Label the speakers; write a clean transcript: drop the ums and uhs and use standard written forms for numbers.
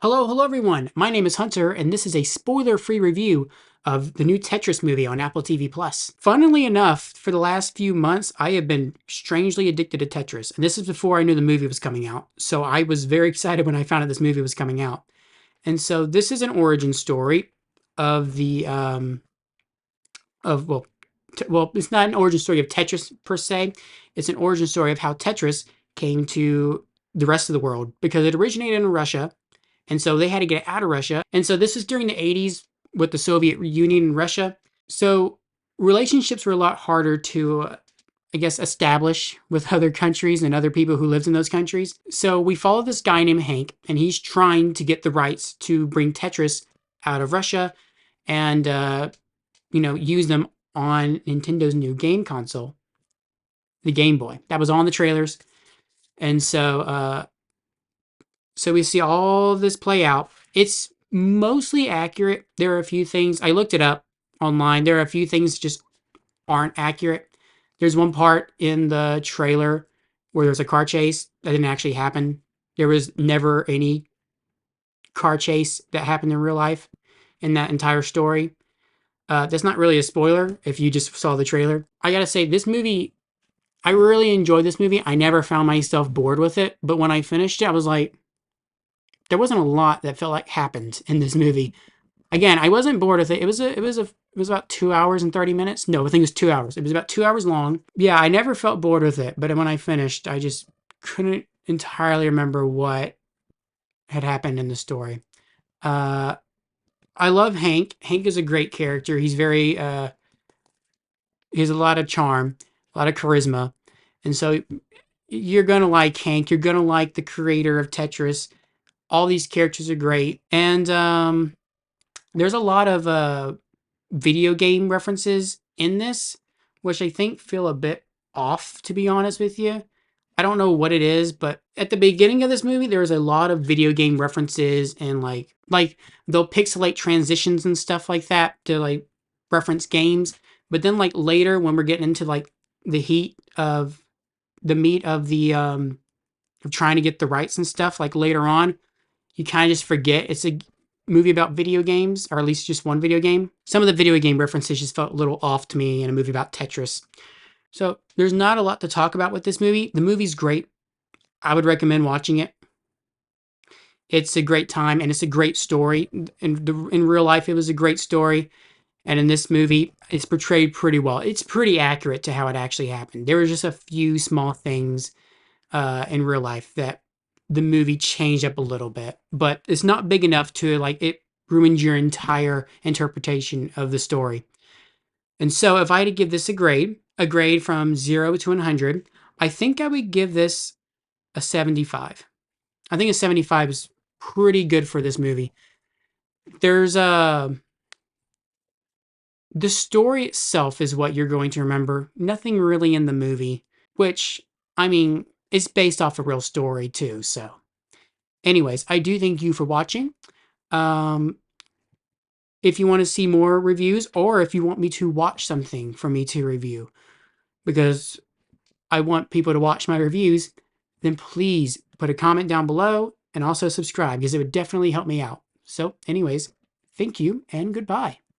Speaker 1: Hello everyone. My name is Hunter, and this is a spoiler-free review of the new Tetris movie on Apple TV Plus. Funnily enough, for the last few months, I have been strangely addicted to Tetris, and this is before I knew the movie was coming out. So I was very excited when I found out this movie was coming out. And so this is an origin story of the of well, it's not an origin story of Tetris per se. It's an origin story of how Tetris came to the rest of the world because it originated in Russia, and so they had to get it out of Russia. And so this is during the 80s with the Soviet Union and Russia. So relationships were a lot harder to, I guess, establish with other countries and other people who lived in those countries. So we follow this guy named Hank, and he's trying to get the rights to bring Tetris out of Russia and, use them on Nintendo's new game console, the Game Boy. That was on the trailers. And so we see all this play out. It's mostly accurate. There are a few things, I looked it up online. There are a few things that just aren't accurate. There's one part in the trailer where there's a car chase that didn't actually happen. There was never any car chase that happened in real life in that entire story. That's not really a spoiler if you just saw the trailer. I gotta say, this movie, I really enjoyed this movie. I never found myself bored with it, but when I finished it, I was like, there wasn't a lot that felt like happened in this movie. Again, I wasn't bored with it. It was about 2 hours and 30 minutes. No, I think it was 2 hours. It was about 2 hours long. Yeah, I never felt bored with it, but when I finished, I just couldn't entirely remember what had happened in the story. Uh, I love Hank. Hank is a great character. He's very he has a lot of charm, a lot of charisma, and so you're gonna like Hank. You're gonna like the creator of Tetris. All these characters are great, and there's a lot of video game references in this, which I think feel a bit off, to be honest with you. I don't know what it is, but at the beginning of this movie, there's a lot of video game references and like they'll pixelate transitions and stuff like that to like reference games. But then like later when we're getting into like the heat of the meat of the of trying to get the rights and stuff, like later on, you kind of just forget it's a movie about video games, or at least just one video game. Some of the video game references just felt a little off to me in a movie about Tetris. So there's not a lot to talk about with this movie. The movie's great. I would recommend watching it. It's a great time and it's a great story. In real life, it was a great story. And in this movie, it's portrayed pretty well. It's pretty accurate to how it actually happened. There were just a few small things in real life that the movie changed up a little bit, but it's not big enough to like it ruins your entire interpretation of the story. And so if I had to give this a grade from 0 to 100, I think I would give this a 75. I think a 75 is pretty good for this movie. There's the story itself is what you're going to remember. Nothing really in the movie, which I mean, it's based off a real story too, so anyways, I do thank you for watching. Um, if you want to see more reviews, or if you want me to watch something for me to review, because I want people to watch my reviews, then please put a comment down below and also subscribe because it would definitely help me out. So anyways, thank you and goodbye.